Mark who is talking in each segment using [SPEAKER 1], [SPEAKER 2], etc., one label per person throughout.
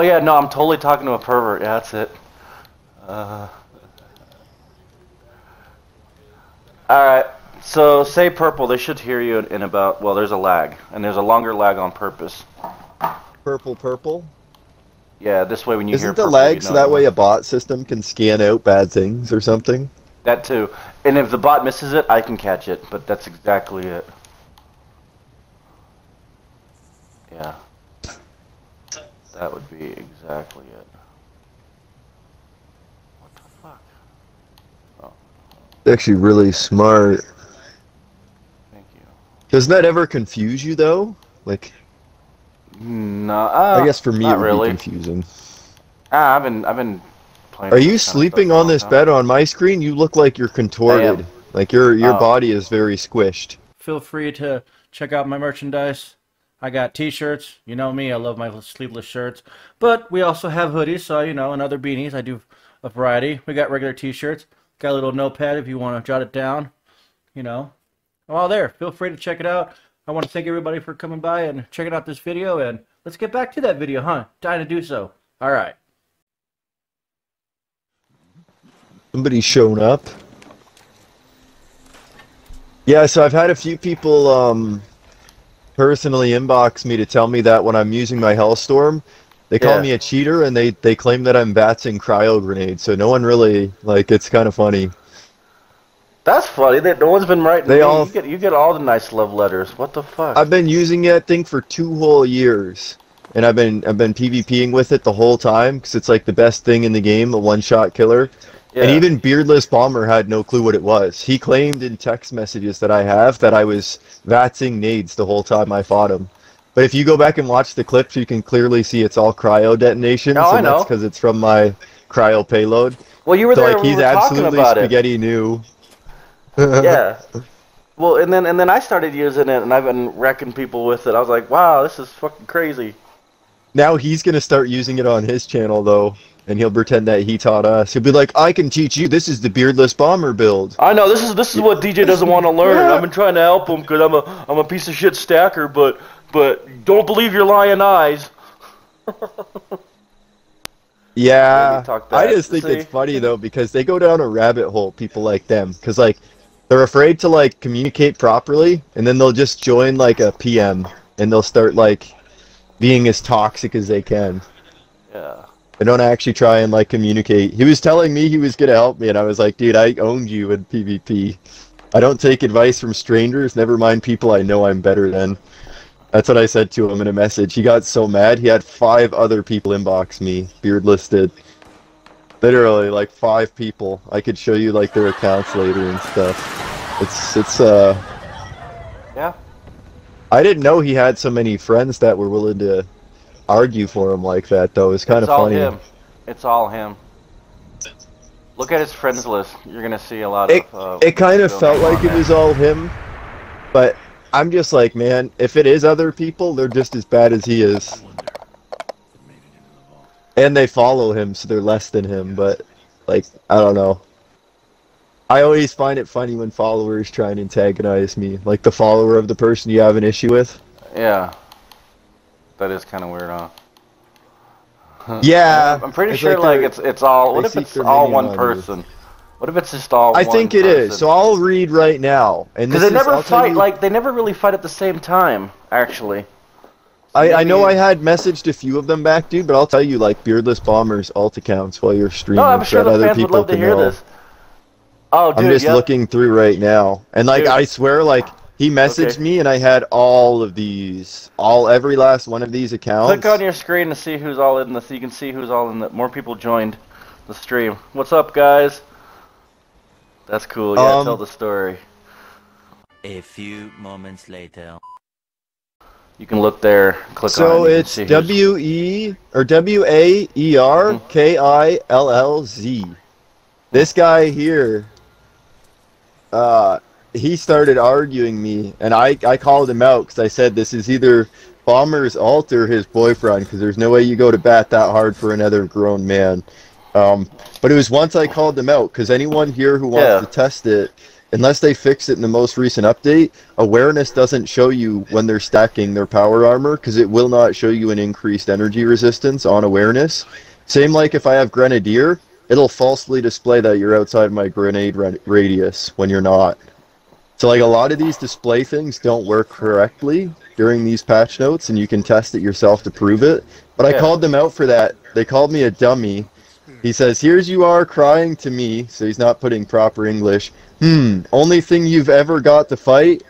[SPEAKER 1] yeah, no, I'm totally talking to a pervert. Yeah, that's it. All right. So say purple. They should hear you in about. Well, there's a lag, and there's a longer lag on purpose.
[SPEAKER 2] Purple, purple.
[SPEAKER 1] Yeah, this way when you hear
[SPEAKER 2] Isn't the
[SPEAKER 1] purple,
[SPEAKER 2] lag
[SPEAKER 1] you know
[SPEAKER 2] so that way a bot system can scan out bad things or something?
[SPEAKER 1] that too. And if the bot misses it, I can catch it. But that's exactly it. Yeah. That would be exactly it. What the fuck? Oh,
[SPEAKER 2] It's actually really smart.
[SPEAKER 1] thank you.
[SPEAKER 2] Doesn't that ever confuse you though? Like,
[SPEAKER 1] No,
[SPEAKER 2] I guess for me
[SPEAKER 1] not
[SPEAKER 2] it would
[SPEAKER 1] really.
[SPEAKER 2] be confusing.
[SPEAKER 1] I've been playing.
[SPEAKER 2] Are
[SPEAKER 1] this
[SPEAKER 2] you
[SPEAKER 1] kind of stuff
[SPEAKER 2] sleeping
[SPEAKER 1] for a
[SPEAKER 2] on
[SPEAKER 1] long
[SPEAKER 2] this
[SPEAKER 1] time.
[SPEAKER 2] bed on my screen? You look like you're contorted. Like your
[SPEAKER 1] Oh.
[SPEAKER 2] body is very squished.
[SPEAKER 3] Feel free to check out my merchandise. I got t-shirts. You know me, I love my sleeveless shirts. But we also have hoodies, so, you know, and other beanies. I do a variety. We got regular t-shirts. Got a little notepad if you want to jot it down. You know. All there. Feel free to check it out. I want to thank everybody for coming by and checking out this video. And let's get back to that video, huh? Dying to do so. All right.
[SPEAKER 2] Somebody's shown up. Yeah, so I've had a few people personally inbox me to tell me that when I'm using my Hellstorm, they call me a cheater and they claim that I'm batsing cryo grenades. So no one really, like, it's kind of funny.
[SPEAKER 1] That's funny. That no one's been writing.
[SPEAKER 2] They
[SPEAKER 1] me.
[SPEAKER 2] all-
[SPEAKER 1] You get all the nice love letters. What the fuck?
[SPEAKER 2] I've been using that thing for 2 whole years, and I've been PvPing with it the whole time because it's like the best thing in the game, a one-shot killer.
[SPEAKER 1] Yeah.
[SPEAKER 2] And even Beardless Bomber had no clue what it was. He claimed in text messages that I have that I was vatsing nades the whole time I fought him. But if you go back and watch the clips, you can clearly see it's all cryo detonations,
[SPEAKER 1] Oh, I
[SPEAKER 2] and
[SPEAKER 1] know.
[SPEAKER 2] that's because it's from my cryo payload.
[SPEAKER 1] Well, you were
[SPEAKER 2] So
[SPEAKER 1] there.
[SPEAKER 2] like
[SPEAKER 1] when
[SPEAKER 2] he's
[SPEAKER 1] we were talking
[SPEAKER 2] absolutely
[SPEAKER 1] about it.
[SPEAKER 2] spaghetti new.
[SPEAKER 1] Yeah. Well, and then I started using it, and I've been wrecking people with it. I was like, wow, this is fucking crazy.
[SPEAKER 2] Now he's gonna start using it on his channel though, and he'll pretend that he taught us. He'll be like, "I can teach you. This is the Beardless Bomber build."
[SPEAKER 1] I know this is what DJ doesn't want to learn. I've been trying to help him because I'm a piece of shit stacker, but don't believe your lying eyes.
[SPEAKER 2] Yeah,
[SPEAKER 1] Maybe talk
[SPEAKER 2] I
[SPEAKER 1] that.
[SPEAKER 2] just think
[SPEAKER 1] See?
[SPEAKER 2] it's funny though because they go down a rabbit hole. People like them, because like they're afraid to like communicate properly, and then they'll just join like a PM, and they'll start like being as toxic as they can.
[SPEAKER 1] Yeah.
[SPEAKER 2] They don't actually try and like communicate. He was telling me he was gonna help me, and I was like, dude, I owned you in PvP. I don't take advice from strangers. Never mind people I know I'm better than. That's what I said to him in a message. He got so mad. He had 5 other people inbox me. Beardless did. Literally, like 5 people. I could show you like their accounts later and stuff. It's
[SPEAKER 1] Yeah.
[SPEAKER 2] I didn't know he had so many friends that were willing to argue for him like that, though. It's kind of funny.
[SPEAKER 1] It's all him. It's all him. Look at his friends list. You're gonna see a lot of.
[SPEAKER 2] It kind of
[SPEAKER 1] going
[SPEAKER 2] felt like
[SPEAKER 1] on
[SPEAKER 2] it
[SPEAKER 1] there.
[SPEAKER 2] was all him, but I'm just like, man, if it is other people, they're just as bad as he is. And they follow him, so they're less than him, but, like, I don't know. I always find it funny when followers try and antagonize me, like the follower of the person you have an issue with.
[SPEAKER 1] Yeah. That is kind of weird, huh?
[SPEAKER 2] Yeah.
[SPEAKER 1] I'm pretty
[SPEAKER 2] it's
[SPEAKER 1] sure
[SPEAKER 2] like
[SPEAKER 1] it's all. What
[SPEAKER 2] they
[SPEAKER 1] if
[SPEAKER 2] seek
[SPEAKER 1] it's
[SPEAKER 2] their
[SPEAKER 1] all
[SPEAKER 2] minion
[SPEAKER 1] one
[SPEAKER 2] on you.
[SPEAKER 1] person? What if it's just all?
[SPEAKER 2] I
[SPEAKER 1] one
[SPEAKER 2] think it
[SPEAKER 1] person?
[SPEAKER 2] is. So I'll read right now. And
[SPEAKER 1] Because
[SPEAKER 2] this
[SPEAKER 1] they
[SPEAKER 2] is,
[SPEAKER 1] never
[SPEAKER 2] I'll tell
[SPEAKER 1] fight.
[SPEAKER 2] you-
[SPEAKER 1] Like they never really fight at the same time. Actually.
[SPEAKER 2] I know
[SPEAKER 1] maybe-
[SPEAKER 2] I had messaged a few of them back, dude, but I'll tell you, like, Beardless Bomber's alt accounts while you're streaming.
[SPEAKER 1] No, I'm sure
[SPEAKER 2] so that
[SPEAKER 1] the
[SPEAKER 2] other
[SPEAKER 1] fans would
[SPEAKER 2] people
[SPEAKER 1] love to
[SPEAKER 2] can
[SPEAKER 1] hear
[SPEAKER 2] know.
[SPEAKER 1] this. Oh, dude,
[SPEAKER 2] I'm just
[SPEAKER 1] yep.
[SPEAKER 2] looking through right now, and like
[SPEAKER 1] Dude.
[SPEAKER 2] I swear, like he messaged
[SPEAKER 1] Okay.
[SPEAKER 2] me, and I had all of these, every last one of these accounts.
[SPEAKER 1] Click on your screen to see who's all in the. So you can see who's all in the. More people joined the stream. What's up, guys? That's cool. Yeah, tell the story.
[SPEAKER 4] A few moments later.
[SPEAKER 1] You can look there. Click on it.
[SPEAKER 2] So
[SPEAKER 1] and you can
[SPEAKER 2] it's
[SPEAKER 1] see who's-
[SPEAKER 2] WAERKILLZ. This guy here, he started arguing me, and I called him out because I said this is either Bomber's alt or his boyfriend, because there's no way you go to bat that hard for another grown man. But it was once I called him out, because anyone here who wants
[SPEAKER 1] Yeah.
[SPEAKER 2] to test it unless they fixed it in the most recent update, awareness doesn't show you when they're stacking their power armor, because it will not show you an increased energy resistance on awareness. Same like if I have Grenadier, it'll falsely display that you're outside my grenade radius when you're not. So like a lot of these display things don't work correctly during these patch notes, and you can test it yourself to prove it. But I called them out for that. They called me a dummy. He says, "Here's you are crying to me," so he's not putting proper English. Only thing you've ever got to fight?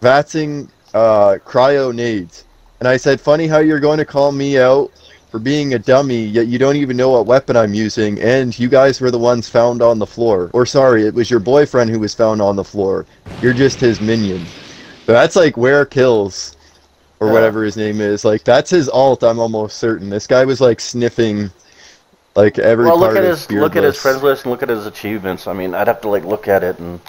[SPEAKER 2] Vatsing cryo nades. And I said, funny how you're going to call me out for being a dummy, yet you don't even know what weapon I'm using, and you guys were the ones found on the floor. Or sorry, it was your boyfriend who was found on the floor. You're just his minion. So that's like Where Kills, or whatever his name is. Like, that's his alt, I'm almost certain. This guy was like sniffing like every part of Beardless.
[SPEAKER 1] Look at his friends list and look at his achievements. I mean, I'd have to like look at it and...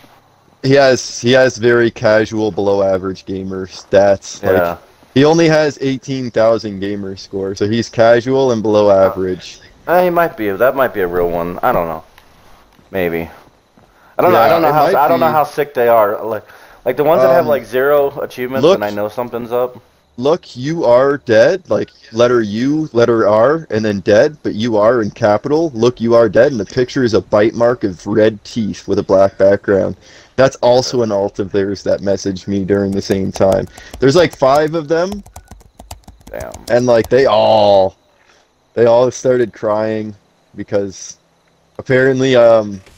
[SPEAKER 2] He has very casual, below average gamer stats.
[SPEAKER 1] Yeah.
[SPEAKER 2] Like, he only has 18,000 gamer score, so he's casual and below average.
[SPEAKER 1] He might be. That might be a real one. I don't know. Maybe. I don't know how sick they are. Like the ones that have like 0 achievements, and I know something's up.
[SPEAKER 2] Look, you are dead. Like letter U, letter R, and then dead. But you are in capital. Look, you are dead, and the picture is a bite mark of red teeth with a black background. That's also an alt of theirs that messaged me during the same time. There's like 5 of them.
[SPEAKER 1] Damn.
[SPEAKER 2] And like they all started crying because apparently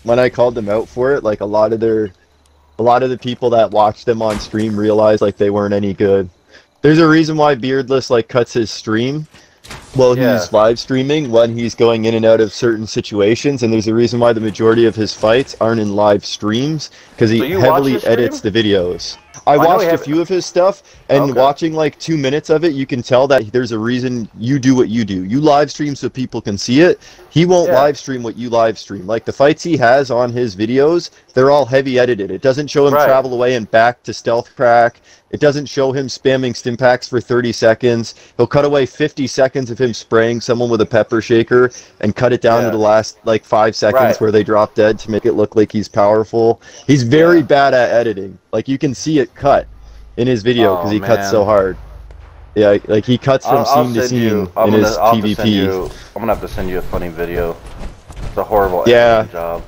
[SPEAKER 2] when I called them out for it, like a lot of the people that watched them on stream realized like they weren't any good. There's a reason why Beardless like cuts his stream while he's live streaming when he's going in and out of certain situations, and there's a reason why the majority of his fights aren't in live streams, because he heavily edits the videos. I watched a few of his stuff, and watching like 2 minutes of it, you can tell that there's a reason you do what you do. You live stream so people can see it. He won't live stream what you live stream. Like the fights he has on his videos, they're all heavy edited. It doesn't show him travel away and back to stealth crack. It doesn't show him spamming stim packs for 30 seconds. He'll cut away 50 seconds of him spraying someone with a pepper shaker and cut it down to the last like 5 seconds where they drop dead to make it look like he's powerful. He's very bad at editing. Like you can see it cut in his video because he cuts so hard. Yeah, like he cuts from scene to scene in his PvP.
[SPEAKER 1] I'm gonna have to send you a funny video. It's a horrible editing job.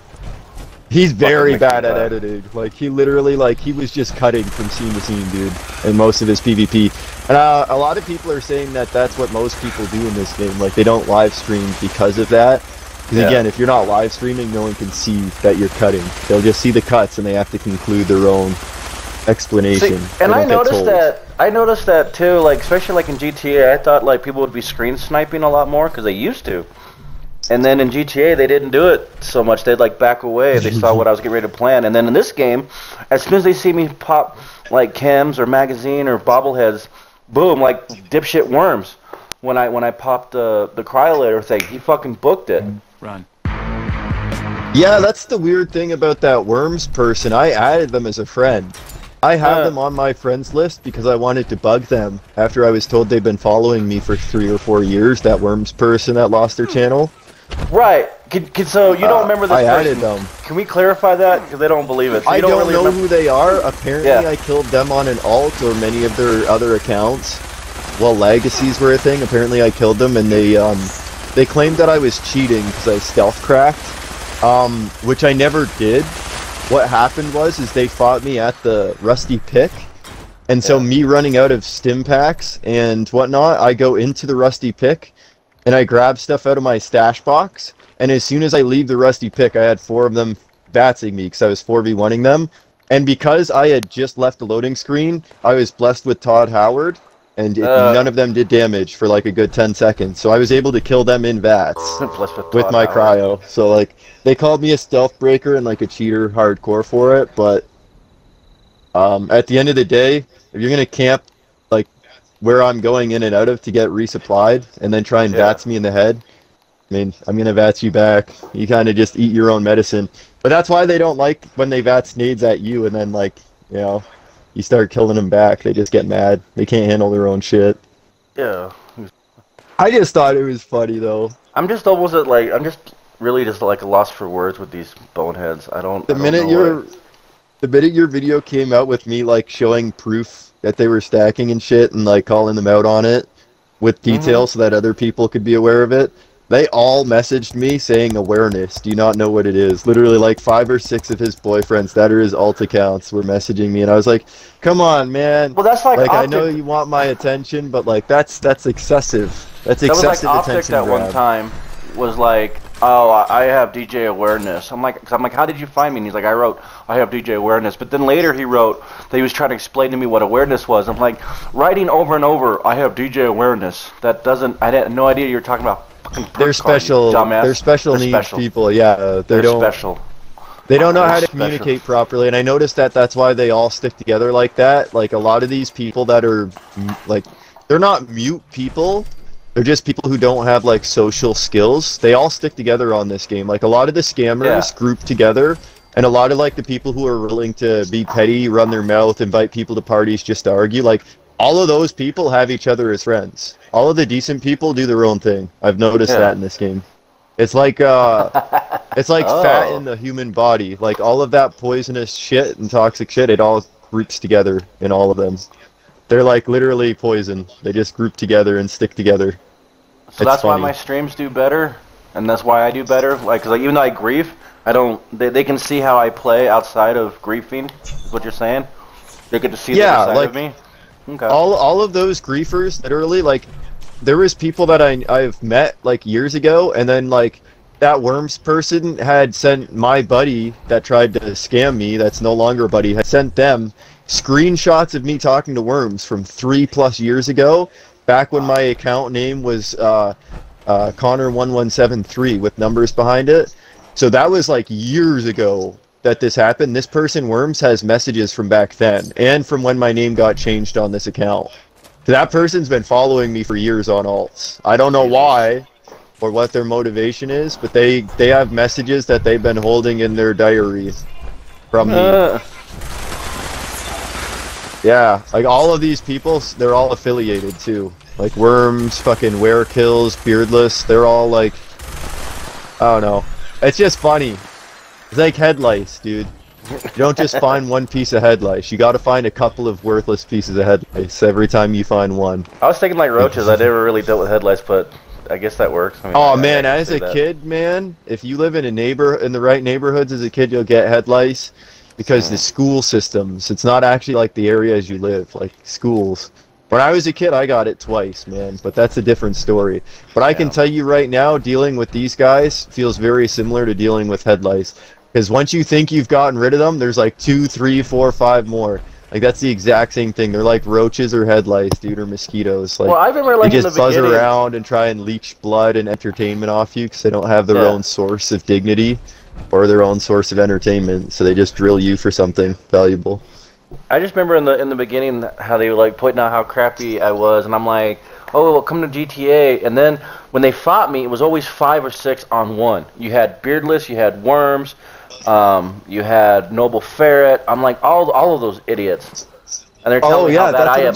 [SPEAKER 2] He's very bad at editing. Like he literally, like he was just cutting from scene to scene, dude, in most of his PvP. And a lot of people are saying that that's what most people do in this game. Like they don't live stream because of that. Because again, if you're not live streaming, no one can see that you're cutting. They'll just see the cuts and they have to conclude their own explanation.
[SPEAKER 1] See, and I noticed that too. Like especially like in GTA, I thought like people would be screen sniping a lot more because they used to. And then in GTA, they didn't do it so much. They'd like back away. They saw what I was getting ready to plan. And then in this game, as soon as they see me pop like chems or magazine or bobbleheads, boom, like dipshit worms. When I popped the cryolator thing, he fucking booked it.
[SPEAKER 4] Run.
[SPEAKER 2] Yeah, that's the weird thing about that worms person. I added them as a friend. I have them on my friends list because I wanted to bug them after I was told they've been following me for 3 or 4 years, that worms person that lost their channel.
[SPEAKER 1] Right. So you don't remember this person.
[SPEAKER 2] I added them.
[SPEAKER 1] Can we clarify that? Because they don't believe it. So
[SPEAKER 2] I don't know who they are. Apparently I killed them on an alt or many of their other accounts. Well, legacies were a thing. Apparently I killed them, and they claimed that I was cheating because I stealth cracked, which I never did. What happened was they fought me at the Rusty Pick, and so me running out of stim packs and whatnot, I go into the Rusty Pick, and I grab stuff out of my stash box, and as soon as I leave the Rusty Pick, I had 4 of them batsing me because I was 4v1ing them, and because I had just left the loading screen, I was blessed with Todd Howard, and none of them did damage for like a good 10 seconds, so I was able to kill them in VATS with my cryo. So like, they called me a stealth breaker and like a cheater hardcore for it, but at the end of the day, if you're gonna camp like where I'm going in and out of to get resupplied, and then try and VATS me in the head, I mean, I'm gonna VATS you back. You kind of just eat your own medicine. But that's why they don't like when they VATS nades at you, and then like, you know, you start killing them back. They just get mad. They can't handle their own shit.
[SPEAKER 1] Yeah.
[SPEAKER 2] I just thought it was funny though.
[SPEAKER 1] I'm just almost at like, I'm just really just like lost for words with these boneheads. I don't.
[SPEAKER 2] The minute you're the minute your video came out with me like showing proof that they were stacking and shit and like calling them out on it with detail so that other people could be aware of it, they all messaged me saying awareness. Do you not know what it is? Literally like 5 or 6 of his boyfriends that are his alt accounts were messaging me, and I was like, come on, man.
[SPEAKER 1] Well, that's like
[SPEAKER 2] I know you want my attention, but like that's excessive. That's
[SPEAKER 1] that was
[SPEAKER 2] excessive
[SPEAKER 1] like Optic
[SPEAKER 2] attention
[SPEAKER 1] that
[SPEAKER 2] grab.
[SPEAKER 1] one time was like, oh, I have DJ awareness. I'm like, how did you find me? And he's like, I have DJ awareness. But then later he wrote that he was trying to explain to me what awareness was. I'm like, writing over and over, I have DJ awareness. That doesn't, I had no idea you were talking about fucking
[SPEAKER 2] They're special.
[SPEAKER 1] dumbass.
[SPEAKER 2] They're special needs
[SPEAKER 1] special.
[SPEAKER 2] people. Yeah,
[SPEAKER 1] They're special.
[SPEAKER 2] They don't know how to
[SPEAKER 1] special.
[SPEAKER 2] communicate properly, and I noticed that that's why they all stick together like that. Like a lot of these people that are like, they're not mute people. They're just people who don't have like social skills. They all stick together on this game. Like a lot of the scammers group together, and a lot of like the people who are willing to be petty, run their mouth, invite people to parties just to argue. Like all of those people have each other as friends. All of the decent people do their own thing. I've noticed that in this game. It's like fat in the human body. Like all of that poisonous shit and toxic shit, it all groups together in all of them. They're like literally poison. They just group together and stick together.
[SPEAKER 1] So that's why my streams do better, and that's why I do better. Like, cause even though I grief, I don't. They can see how I play outside of griefing. Is what you're saying? They get to see the other side of me. Okay.
[SPEAKER 2] All of those griefers, literally, like, there was people that I've met like years ago, and then like that Worms person had sent my buddy that tried to scam me. That's no longer a buddy. Had sent them screenshots of me talking to Worms from 3+ years ago, back when my account name was Connor1173 with numbers behind it. So that was like years ago that this happened. This person, Worms, has messages from back then and from when my name got changed on this account. That person's been following me for years on alts. I don't know why or what their motivation is, but they have messages that they've been holding in their diary from me. Yeah, like all of these people, they're all affiliated too. Like Worms, fucking Werekills, Beardless, they're all like, I don't know. It's just funny. It's like head lice, dude. You don't just find one piece of head lice. You gotta find a couple of worthless pieces of head lice every time you find one.
[SPEAKER 1] I was thinking like roaches. I never really dealt with head lice, but I guess that works. I mean,
[SPEAKER 2] oh man, as a kid, man, if you live in the right neighborhoods as a kid, you'll get head lice. Because the school systems, it's not actually like the areas you live, like schools. When I was a kid, I got it twice, man, but that's a different story. But I can tell you right now, dealing with these guys feels very similar to dealing with head lice. Because once you think you've gotten rid of them, there's like 2, 3, 4, 5 more. Like that's the exact same thing. They're like roaches or head lice, dude, or mosquitoes. Like,
[SPEAKER 1] well, I remember like
[SPEAKER 2] they just buzz around and try and leech blood and entertainment off you because they don't have their own source of dignity or their own source of entertainment, so they just drill you for something valuable.
[SPEAKER 1] I just remember in the beginning how they were like pointing out how crappy I was, and I'm like, oh, well, come to GTA. And then when they fought me, it was always 5 or 6 on one. You had Beardless, you had Worms, you had Noble Ferret. I'm like, all of those idiots. And they're telling me how bad I am.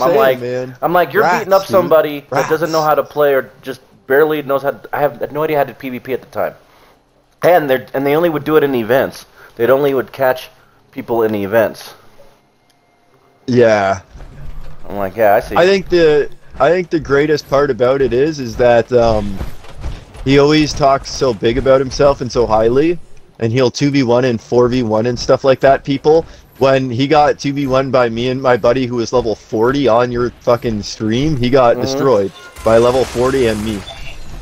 [SPEAKER 1] I'm like, you're beating up somebody that doesn't know how to play or just barely knows how to, I have no idea how to PvP at the time. And they only would do it in events. They'd only would catch people in the events.
[SPEAKER 2] Yeah.
[SPEAKER 1] I'm like, yeah, I see.
[SPEAKER 2] I think the greatest part about it is that he always talks so big about himself and so highly, and he'll 2v1 and 4v1 and stuff like that people. When he got 2v1 by me and my buddy who was level 40 on your fucking stream, he got destroyed by level 40 and me.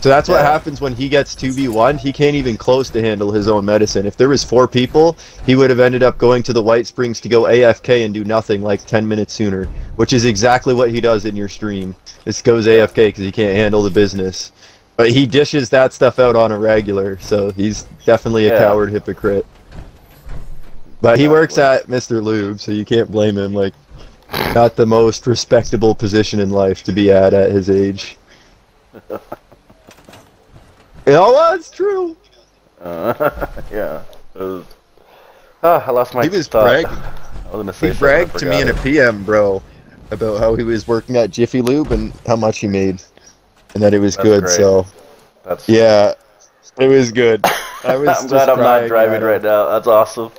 [SPEAKER 2] So that's what happens when he gets 2v1. He can't even close to handle his own medicine. If there was 4 people, he would have ended up going to the White Springs to go AFK and do nothing like 10 minutes sooner, which is exactly what he does in your stream. This goes AFK because he can't handle the business. But he dishes that stuff out on a regular, so he's definitely a coward hypocrite. But he works at Mr. Lube, so you can't blame him. Like, not the most respectable position in life to be at his age. Oh, that's true.
[SPEAKER 1] Yeah. I lost my.
[SPEAKER 2] He was bragging.
[SPEAKER 1] I was gonna say
[SPEAKER 2] he bragged to me in a PM, bro, about how he was working at Jiffy Lube and how much he made, and that it was good. Great. So, yeah, it was good. I was.
[SPEAKER 1] I'm glad I'm not driving right now. That's awesome.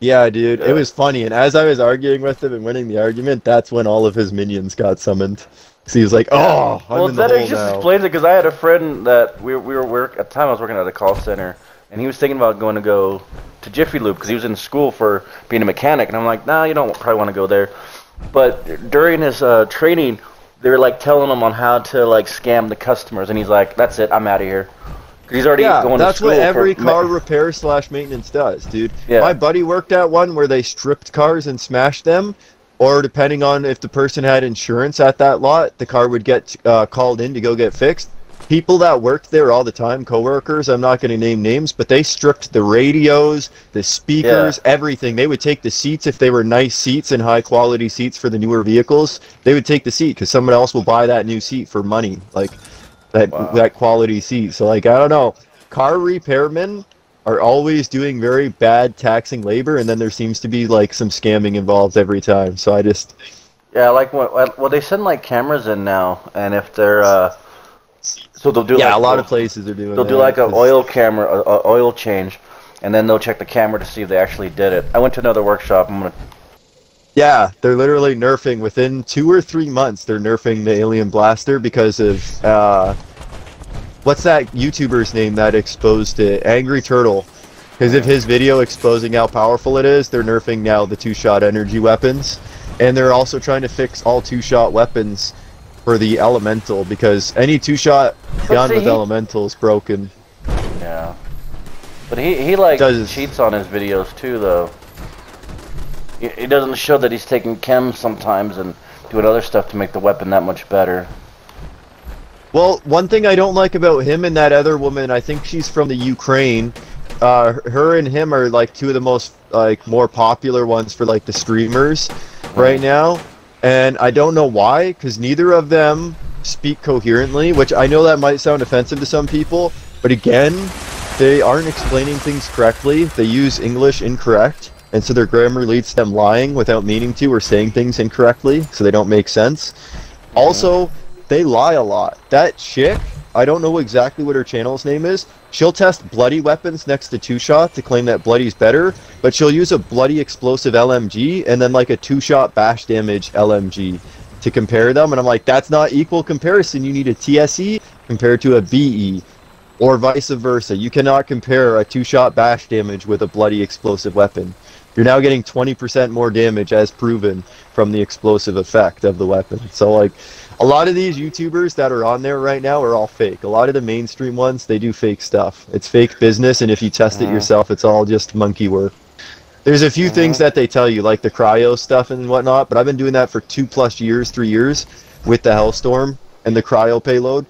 [SPEAKER 2] Yeah, dude, it was funny. And as I was arguing with him and winning the argument, that's when all of his minions got summoned. So he was like, "Oh, I'm
[SPEAKER 1] Well,
[SPEAKER 2] in the
[SPEAKER 1] that
[SPEAKER 2] hole
[SPEAKER 1] just
[SPEAKER 2] now."
[SPEAKER 1] explains it because I had a friend that we were at the time I was working at a call center, and he was thinking about going to go to Jiffy Lube because he was in school for being a mechanic, and I'm like, nah, you don't probably want to go there. But during his training, they were like telling him on how to like scam the customers, and he's like, that's it, I'm out of here. He's already going to
[SPEAKER 2] that's
[SPEAKER 1] school
[SPEAKER 2] what every
[SPEAKER 1] for
[SPEAKER 2] car repair / maintenance does, dude.
[SPEAKER 1] Yeah.
[SPEAKER 2] My buddy worked at one where they stripped cars and smashed them, or depending on if the person had insurance at that lot, the car would get called in to go get fixed. People that worked there all the time, coworkers, I'm not going to name names, but they stripped the radios, the speakers, everything. They would take the seats if they were nice seats and high quality seats for the newer vehicles. They would take the seat because someone else will buy that new seat for money. Like, that quality seat. So like, I don't know, car repairmen are always doing very bad taxing labor, and then there seems to be like some scamming involved every time. So I just
[SPEAKER 1] like well they send like cameras in now, and if they're so they'll do
[SPEAKER 2] a lot of places are doing
[SPEAKER 1] they'll do like an oil camera oil change, and then they'll check the camera to see if they actually did it. I went to another workshop.
[SPEAKER 2] Yeah, they're literally nerfing within 2 or 3 months. They're nerfing the Alien Blaster because of what's that YouTuber's name that exposed it? Angry Turtle. Because of his video exposing how powerful it is, they're nerfing now the 2-shot energy weapons, and they're also trying to fix all 2-shot weapons for the elemental because any 2-shot gun with elemental is broken.
[SPEAKER 1] Yeah, but he like cheats on his videos too, though. He doesn't show that he's taking chems sometimes and doing other stuff to make the weapon that much better.
[SPEAKER 2] Well, one thing I don't like about him and that other woman, I think she's from the Ukraine. Her and him are like two of the most like more popular ones for like the streamers right now, and I don't know why, because neither of them speak coherently, which I know that might sound offensive to some people, but again, they aren't explaining things correctly. They use English incorrect. And so their grammar leads to them lying without meaning to or saying things incorrectly, so they don't make sense. Also, they lie a lot. That chick, I don't know exactly what her channel's name is, she'll test bloody weapons next to 2-shot to claim that bloody's better, but she'll use a bloody explosive LMG and then like a 2-shot bash damage LMG to compare them, and I'm like, that's not equal comparison. You need a TSE compared to a BE. Or vice versa. You cannot compare a 2-shot bash damage with a bloody explosive weapon. You're now getting 20% more damage as proven from the explosive effect of the weapon. So like, a lot of these YouTubers that are on there right now are all fake. A lot of the mainstream ones, they do fake stuff. It's fake business, and if you test it yourself, it's all just monkey work. There's a few things that they tell you, like the cryo stuff and whatnot, but I've been doing that for 2+ years, 3 years, with the Hellstorm and the cryo payload.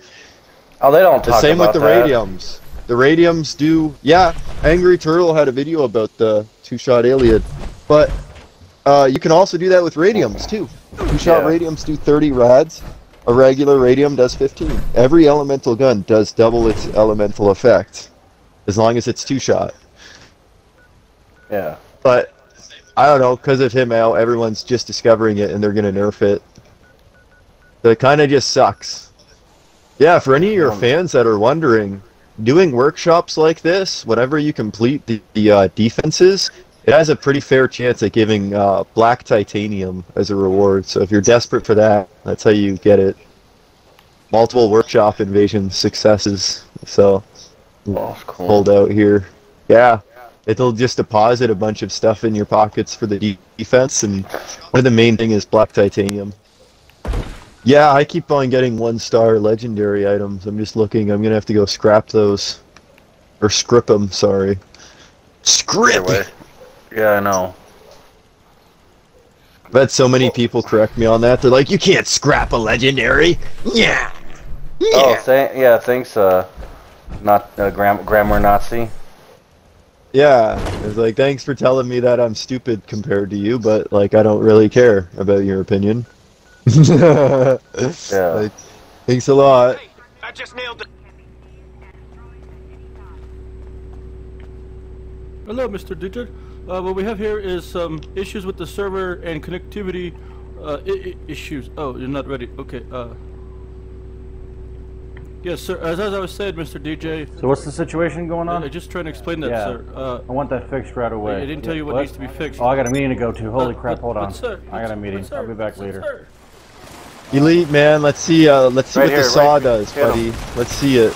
[SPEAKER 1] Oh, they don't talk about that.
[SPEAKER 2] The same with the radiums. The radiums do, yeah, Angry Turtle had a video about the 2-shot alien, but you can also do that with radiums too. 2-shot radiums do 30 rads, a regular radium does 15. Every elemental gun does double its elemental effect, as long as it's 2-shot.
[SPEAKER 1] Yeah.
[SPEAKER 2] But, I don't know, because of him now, everyone's just discovering it and they're going to nerf it. So it kind of just sucks. Yeah, for any of your fans that are wondering, doing workshops like this, whenever you complete the defenses, it has a pretty fair chance at giving black titanium as a reward. So if you're desperate for that, that's how you get it. Multiple workshop invasion successes. So
[SPEAKER 1] cool.
[SPEAKER 2] Hold out here. Yeah, it'll just deposit a bunch of stuff in your pockets for the defense, and one of the main thing is black titanium. Yeah, I keep on getting 1-star legendary items. I'm just looking. I'm gonna have to go scrap those, or script them. Sorry, script.
[SPEAKER 1] Yeah, I know.
[SPEAKER 2] I've had so many people correct me on that. They're like, "You can't scrap a legendary." Yeah.
[SPEAKER 1] Oh, thanks. Not grammar Nazi.
[SPEAKER 2] Yeah, it's like, thanks for telling me that I'm stupid compared to you, but like I don't really care about your opinion.
[SPEAKER 1] Yeah.
[SPEAKER 2] Like, thanks a lot.
[SPEAKER 5] Hey, I just nailed it.
[SPEAKER 3] Hello, Mr. Digit. What we have here is some issues with the server and connectivity issues. Oh, you're not ready. Okay. Yes, sir. As I was saying, Mr. DJ.
[SPEAKER 5] So what's the situation going on?
[SPEAKER 3] I'm just trying to explain that,
[SPEAKER 5] Yeah.
[SPEAKER 3] sir.
[SPEAKER 5] I want that fixed right away.
[SPEAKER 3] I didn't tell you what needs to be fixed.
[SPEAKER 5] Oh, I got a meeting to go to. Holy crap! Hold on.
[SPEAKER 3] Sir,
[SPEAKER 5] I got a meeting. I'll be back later.
[SPEAKER 3] Sir.
[SPEAKER 2] Elite, man. Let's see
[SPEAKER 1] Right
[SPEAKER 2] what
[SPEAKER 1] here,
[SPEAKER 2] the saw
[SPEAKER 1] right.
[SPEAKER 2] does,
[SPEAKER 1] Hit 'em.
[SPEAKER 2] buddy. Let's see it.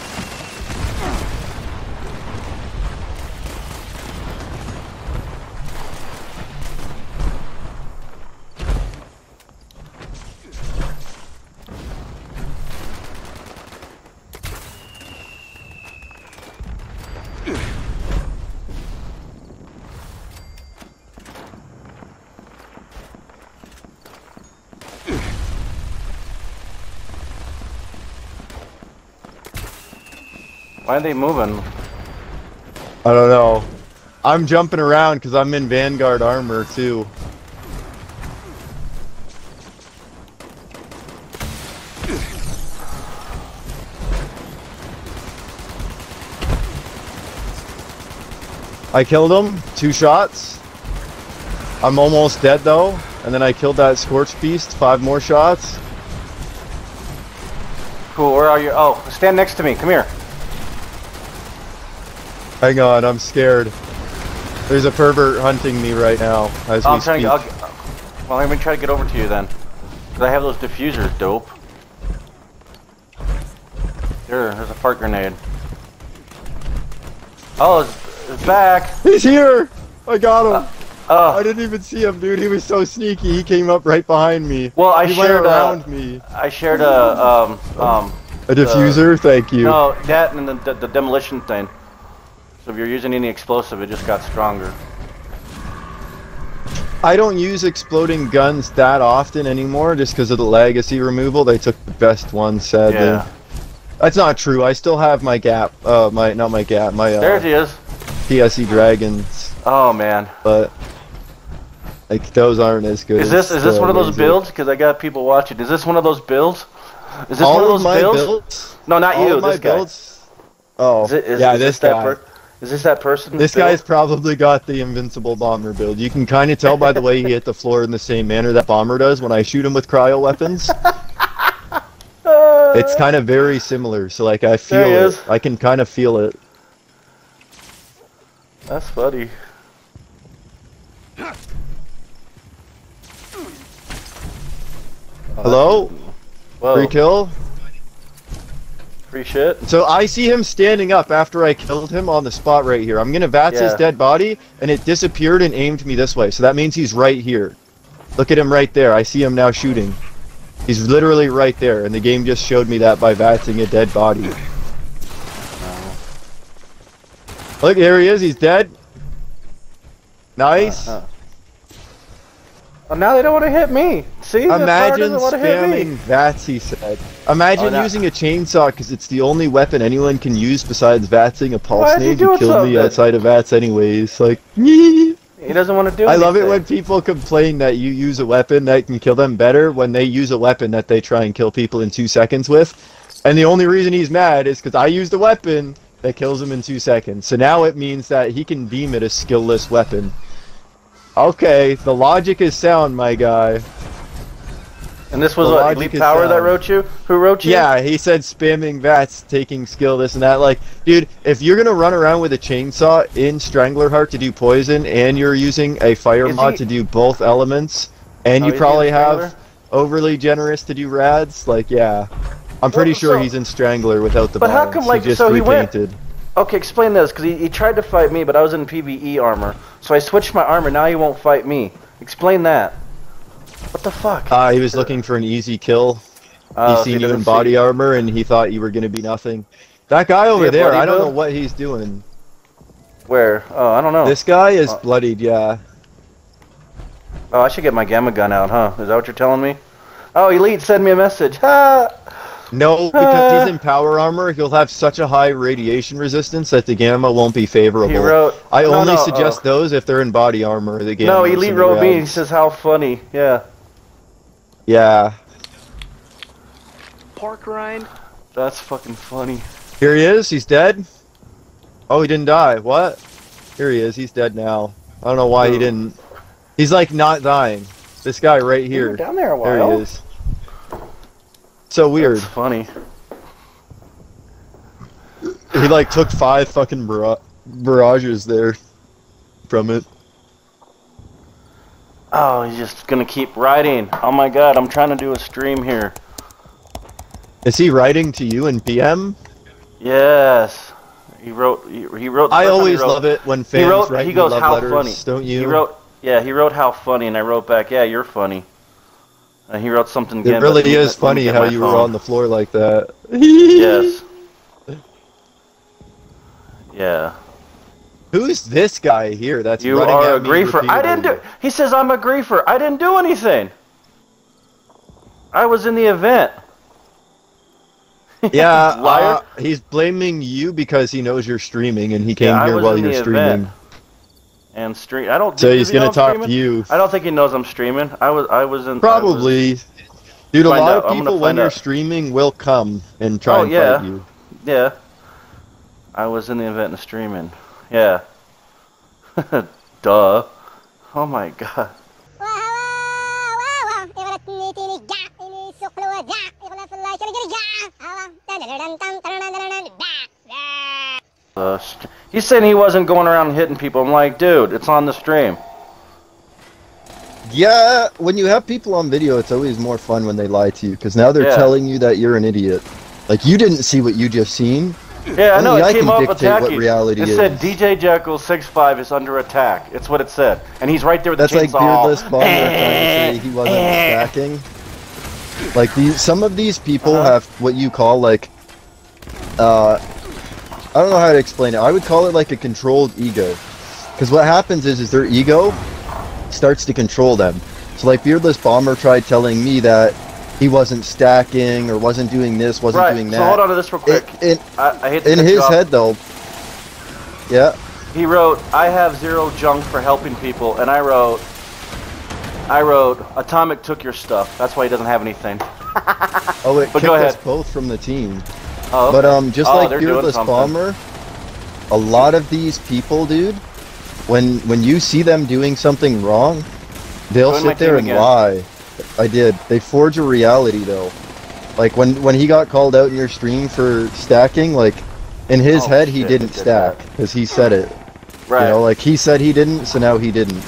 [SPEAKER 1] Why are they moving?
[SPEAKER 2] I don't know. I'm jumping around because I'm in Vanguard armor too. I killed him. 2 shots. I'm almost dead though. And then I killed that Scorch Beast. 5 more shots.
[SPEAKER 1] Cool, where are you? Oh, stand next to me. Come here.
[SPEAKER 2] Hang on, I'm scared. There's a pervert hunting me right now as we
[SPEAKER 1] I'm trying
[SPEAKER 2] speak.
[SPEAKER 1] to well, let me try to get over to you then. Because I have those diffusers, dope. There's a fart grenade. Oh, it's back.
[SPEAKER 2] He's here! I got him!
[SPEAKER 1] Oh,
[SPEAKER 2] I didn't even see him, dude. He was so sneaky. He came up right behind me.
[SPEAKER 1] well, I
[SPEAKER 2] He went
[SPEAKER 1] shared
[SPEAKER 2] around me.
[SPEAKER 1] I shared a
[SPEAKER 2] A diffuser? Thank you.
[SPEAKER 1] no, that and the demolition thing. So if you're using any explosive, it just got stronger.
[SPEAKER 2] I don't use exploding guns that often anymore just because of the legacy removal. They took the best one, sadly.
[SPEAKER 1] Yeah.
[SPEAKER 2] That's not true. I still have my gap. Not my gap. My
[SPEAKER 1] There he is.
[SPEAKER 2] PSE dragons,
[SPEAKER 1] Oh man.
[SPEAKER 2] but like those aren't as good.
[SPEAKER 1] Is this
[SPEAKER 2] as
[SPEAKER 1] one of those
[SPEAKER 2] laser.
[SPEAKER 1] builds? Because I got people watching. Is this one of those builds? Is this
[SPEAKER 2] All
[SPEAKER 1] one of
[SPEAKER 2] of
[SPEAKER 1] those
[SPEAKER 2] my
[SPEAKER 1] builds?
[SPEAKER 2] builds?
[SPEAKER 1] No, not
[SPEAKER 2] All
[SPEAKER 1] you.
[SPEAKER 2] of my
[SPEAKER 1] This guy.
[SPEAKER 2] builds? Oh, yeah,
[SPEAKER 1] is
[SPEAKER 2] this
[SPEAKER 1] that
[SPEAKER 2] guy.
[SPEAKER 1] Is this that person?
[SPEAKER 2] This guy's probably got the invincible bomber build. You can kind of tell by the way he hit the floor in the same manner that bomber does when I shoot him with cryo weapons. It's kind of very similar. So like I feel
[SPEAKER 1] There he
[SPEAKER 2] it.
[SPEAKER 1] is.
[SPEAKER 2] I can kind of feel it.
[SPEAKER 1] That's funny.
[SPEAKER 2] Hello?
[SPEAKER 1] Whoa.
[SPEAKER 2] Free kill?
[SPEAKER 1] Free shit.
[SPEAKER 2] So I see him standing up after I killed him on the spot right here. I'm gonna VATS his
[SPEAKER 1] Yeah.
[SPEAKER 2] dead body, and it disappeared and aimed me this way. So that means he's right here. Look at him right there. I see him now shooting. He's literally right there, and the game just showed me that by VATSing a dead body. Look, there he is. He's dead. Nice.
[SPEAKER 1] Oh, now they don't want to hit me. See? That fire
[SPEAKER 2] Imagine
[SPEAKER 1] doesn't want to hit me.
[SPEAKER 2] spamming VATS, he said. Imagine
[SPEAKER 1] Oh, now-
[SPEAKER 2] using a chainsaw because it's the only weapon anyone can use besides VATSing a pulse
[SPEAKER 1] Why is he
[SPEAKER 2] nade. You
[SPEAKER 1] doing
[SPEAKER 2] killed me
[SPEAKER 1] something?
[SPEAKER 2] outside of VATS anyways. Like, I
[SPEAKER 1] He doesn't want to do anything.
[SPEAKER 2] love it when people complain that you use a weapon that can kill them better when they use a weapon that they try and kill people in 2 seconds with. And the only reason he's mad is because I used a weapon that kills him in 2 seconds. So now it means that he can deem it a skillless weapon. Okay, the logic is sound, my guy.
[SPEAKER 1] And this was
[SPEAKER 2] The
[SPEAKER 1] what,
[SPEAKER 2] logic
[SPEAKER 1] Elite
[SPEAKER 2] is
[SPEAKER 1] Power that
[SPEAKER 2] sound.
[SPEAKER 1] wrote you? Who wrote you?
[SPEAKER 2] Yeah, he said spamming VATS, taking skill, this and that. Like, dude, if you're gonna run around with a chainsaw in Strangler Heart to do poison, and you're using a fire
[SPEAKER 1] Is
[SPEAKER 2] mod
[SPEAKER 1] he-
[SPEAKER 2] to do both elements, and
[SPEAKER 1] Oh,
[SPEAKER 2] you
[SPEAKER 1] is he
[SPEAKER 2] probably
[SPEAKER 1] in
[SPEAKER 2] have
[SPEAKER 1] Strangler?
[SPEAKER 2] overly generous to do rads, like, yeah. I'm pretty
[SPEAKER 1] Well,
[SPEAKER 2] sure
[SPEAKER 1] so-
[SPEAKER 2] he's in Strangler without the
[SPEAKER 1] But how
[SPEAKER 2] bonus.
[SPEAKER 1] come, like,
[SPEAKER 2] he just
[SPEAKER 1] so he went-
[SPEAKER 2] repainted.
[SPEAKER 1] Okay, explain this, because he tried to fight me, but I was in PvE armor. So I switched my armor, now he won't fight me. Explain that. What the fuck?
[SPEAKER 2] He was looking for an easy kill.
[SPEAKER 1] Oh,
[SPEAKER 2] He seen you
[SPEAKER 1] doesn't
[SPEAKER 2] in body
[SPEAKER 1] see-
[SPEAKER 2] armor, and he thought you were gonna be nothing. That guy
[SPEAKER 1] he
[SPEAKER 2] over
[SPEAKER 1] a
[SPEAKER 2] there,
[SPEAKER 1] bloody
[SPEAKER 2] I don't know
[SPEAKER 1] build?
[SPEAKER 2] what he's doing.
[SPEAKER 1] Where? Oh, I don't know.
[SPEAKER 2] This guy is
[SPEAKER 1] Oh.
[SPEAKER 2] bloodied, yeah.
[SPEAKER 1] Oh, I should get my gamma gun out, huh? Is that what you're telling me? Oh, Elite, send me a message. Ha!
[SPEAKER 2] No, because he's in power armor, he'll have such a high radiation resistance that the gamma won't be favorable.
[SPEAKER 1] He wrote.
[SPEAKER 2] I
[SPEAKER 1] no,
[SPEAKER 2] only
[SPEAKER 1] no,
[SPEAKER 2] suggest those if they're in body armor. The gamma.
[SPEAKER 1] No, Elite wrote me. He says, "How funny." Yeah.
[SPEAKER 2] Yeah.
[SPEAKER 6] Pork rind.
[SPEAKER 1] That's fucking funny.
[SPEAKER 2] Here he is. He's dead. Oh, he didn't die. What? Here he is. He's dead now. I don't know why he
[SPEAKER 1] Ooh.
[SPEAKER 2] didn't. He's like not dying. This guy right
[SPEAKER 1] You
[SPEAKER 2] here.
[SPEAKER 1] were down there a
[SPEAKER 2] There
[SPEAKER 1] while.
[SPEAKER 2] he is. So weird.
[SPEAKER 1] That's funny.
[SPEAKER 2] He like took 5 fucking barrages there from it.
[SPEAKER 1] Oh, he's just gonna keep writing. Oh my god, I'm trying to do a stream here.
[SPEAKER 2] Is he writing to you in PM?
[SPEAKER 1] Yes. He wrote. He wrote.
[SPEAKER 2] I always love it when fans write
[SPEAKER 1] he
[SPEAKER 2] me
[SPEAKER 1] goes,
[SPEAKER 2] love
[SPEAKER 1] "How
[SPEAKER 2] letters,
[SPEAKER 1] funny."
[SPEAKER 2] don't you?
[SPEAKER 1] He wrote. Yeah, he wrote how funny, and I wrote back, "Yeah, you're funny." And he wrote something again.
[SPEAKER 2] It really
[SPEAKER 1] but
[SPEAKER 2] is
[SPEAKER 1] let me
[SPEAKER 2] funny
[SPEAKER 1] get
[SPEAKER 2] how
[SPEAKER 1] my
[SPEAKER 2] you
[SPEAKER 1] phone.
[SPEAKER 2] were on the floor like that.
[SPEAKER 1] Yes. Yeah.
[SPEAKER 2] Who's this guy here? That's
[SPEAKER 1] You
[SPEAKER 2] running
[SPEAKER 1] are
[SPEAKER 2] at
[SPEAKER 1] a
[SPEAKER 2] me
[SPEAKER 1] griefer. I didn't do.
[SPEAKER 2] repeatedly?
[SPEAKER 1] He says I'm a griefer. I didn't do anything. I was in the event.
[SPEAKER 2] Yeah,
[SPEAKER 1] Liar.
[SPEAKER 2] he's blaming you because he knows you're streaming and he came
[SPEAKER 1] I
[SPEAKER 2] here
[SPEAKER 1] was
[SPEAKER 2] while
[SPEAKER 1] in
[SPEAKER 2] you're
[SPEAKER 1] the
[SPEAKER 2] streaming.
[SPEAKER 1] event. And stream. I don't.
[SPEAKER 2] So
[SPEAKER 1] does
[SPEAKER 2] he's
[SPEAKER 1] he know
[SPEAKER 2] gonna
[SPEAKER 1] I'm
[SPEAKER 2] talk to
[SPEAKER 1] streaming?
[SPEAKER 2] you.
[SPEAKER 1] I don't think he knows I'm streaming. I was in.
[SPEAKER 2] Probably. Dude, a
[SPEAKER 1] Find
[SPEAKER 2] lot
[SPEAKER 1] out.
[SPEAKER 2] of
[SPEAKER 1] I'm
[SPEAKER 2] people
[SPEAKER 1] gonna
[SPEAKER 2] when
[SPEAKER 1] find
[SPEAKER 2] you're
[SPEAKER 1] out.
[SPEAKER 2] streaming will come and try
[SPEAKER 1] Oh,
[SPEAKER 2] and
[SPEAKER 1] yeah.
[SPEAKER 2] fight you.
[SPEAKER 1] Yeah. I was in the event and streaming. Yeah. Duh. Oh my god. He's saying he wasn't going around hitting people. I'm like, dude, it's on the stream.
[SPEAKER 2] Yeah, when you have people on video, it's always more fun when they lie to you, because now they're
[SPEAKER 1] Yeah.
[SPEAKER 2] telling you that you're an idiot. Like, you didn't see what you just seen.
[SPEAKER 1] Yeah, I know.
[SPEAKER 2] Only I
[SPEAKER 1] It came
[SPEAKER 2] can
[SPEAKER 1] up
[SPEAKER 2] dictate what
[SPEAKER 1] attacking.
[SPEAKER 2] reality
[SPEAKER 1] It
[SPEAKER 2] is.
[SPEAKER 1] said DJ Jekyll 6'5" is under attack. It's what it said, and he's right there with
[SPEAKER 2] That's
[SPEAKER 1] the
[SPEAKER 2] like
[SPEAKER 1] chainsaw.
[SPEAKER 2] Beardless Bomber trying to say he wasn't stacking. Like, some of these people have what you call, like, I don't know how to explain it. I would call it like a controlled ego. Because what happens is their ego starts to control them. So like Beardless Bomber tried telling me that he wasn't stacking or wasn't doing this, wasn't doing that.
[SPEAKER 1] So hold on to this real quick. I hate to
[SPEAKER 2] In
[SPEAKER 1] cut you
[SPEAKER 2] his
[SPEAKER 1] off.
[SPEAKER 2] head though, yeah.
[SPEAKER 1] He wrote, "I have 0 junk for helping people," and I wrote, "Atomic took your stuff. That's why he doesn't have anything."
[SPEAKER 2] Oh, it
[SPEAKER 1] But
[SPEAKER 2] kicked
[SPEAKER 1] go
[SPEAKER 2] us
[SPEAKER 1] ahead.
[SPEAKER 2] both from the team.
[SPEAKER 1] Oh, okay.
[SPEAKER 2] But just like
[SPEAKER 1] they're doing
[SPEAKER 2] Beardless
[SPEAKER 1] something.
[SPEAKER 2] Bomber, a lot of these people, dude, when you see them doing something wrong, they'll
[SPEAKER 1] Join my
[SPEAKER 2] sit there
[SPEAKER 1] team
[SPEAKER 2] and
[SPEAKER 1] again.
[SPEAKER 2] lie. I did. They forge a reality though. Like when he got called out in your stream for stacking, like in his
[SPEAKER 1] Oh,
[SPEAKER 2] head he
[SPEAKER 1] shit,
[SPEAKER 2] didn't
[SPEAKER 1] he did
[SPEAKER 2] stack because he said it.
[SPEAKER 1] Right.
[SPEAKER 2] You know, like he said he didn't, so now he didn't.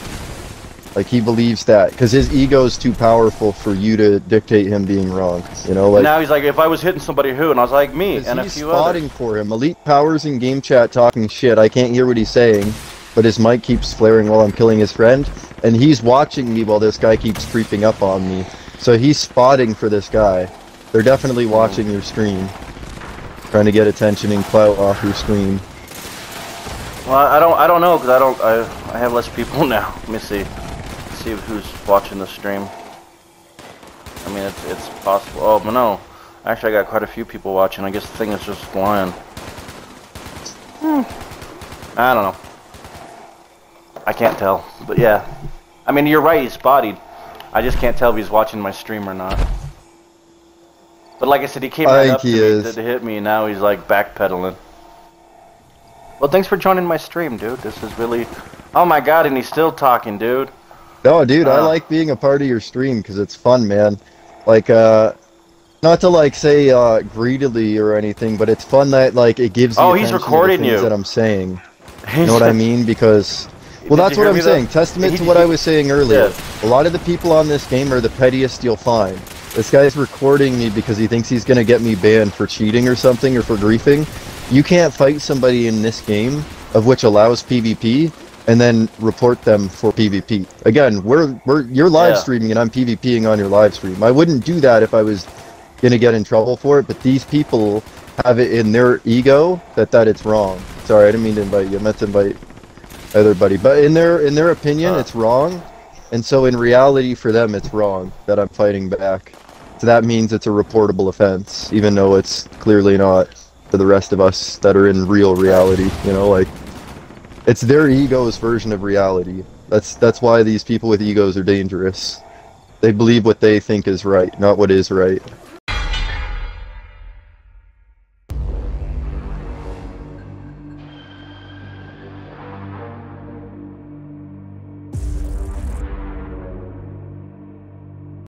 [SPEAKER 2] Like he believes that because his ego's too powerful for you to dictate him being wrong. You know, like.
[SPEAKER 1] And now he's like, if I was hitting somebody, who? And I was like, me and a
[SPEAKER 2] He's
[SPEAKER 1] few
[SPEAKER 2] spotting
[SPEAKER 1] others.
[SPEAKER 2] for him. Elite Powers in game chat talking shit. I can't hear what he's saying, but his mic keeps flaring while I'm killing his friend, and he's watching me while this guy keeps creeping up on me. So he's spotting for this guy. They're definitely watching your stream, trying to get attention and clout off your stream.
[SPEAKER 1] Well, I don't know because I have less people now. Let me see. See who's watching the stream. I mean, it's possible. Oh, but no. Actually, I got quite a few people watching. I guess the thing is just flying. I don't know. I can't tell. But yeah. I mean, you're right. He's spotted. I just can't tell if he's watching my stream or not. But like I said, he came right up to me to hit me, and now he's like backpedaling. Well, thanks for joining my stream, dude. This is really... Oh my god, and he's still talking, dude.
[SPEAKER 2] No, dude, I like being a part of your stream because it's fun, man. Like, not to like say greedily or anything, but it's fun that like it gives you
[SPEAKER 1] Oh, he's
[SPEAKER 2] attention to the
[SPEAKER 1] recording
[SPEAKER 2] things
[SPEAKER 1] you.
[SPEAKER 2] that I'm saying. You know what I mean? Because, well, that's what I'm saying. Testament to what I was saying earlier. A lot of the people on this game are the pettiest you'll find. This guy's recording me because he thinks he's gonna get me banned for cheating or something or for griefing. You can't fight somebody in this game, of which allows PvP, and then report them for PvP. Again, you're live streaming and I'm PvPing on your live stream. I wouldn't do that if I was gonna get in trouble for it, but these people have it in their ego that it's wrong. Sorry, I didn't mean to invite you. I meant to invite everybody. But in their opinion, it's wrong. And so in reality for them it's wrong that I'm fighting back. So that means it's a reportable offense, even though it's clearly not for the rest of us that are in real reality, you know, like it's their ego's version of reality. That's why these people with egos are dangerous. They believe what they think is right, not what is right.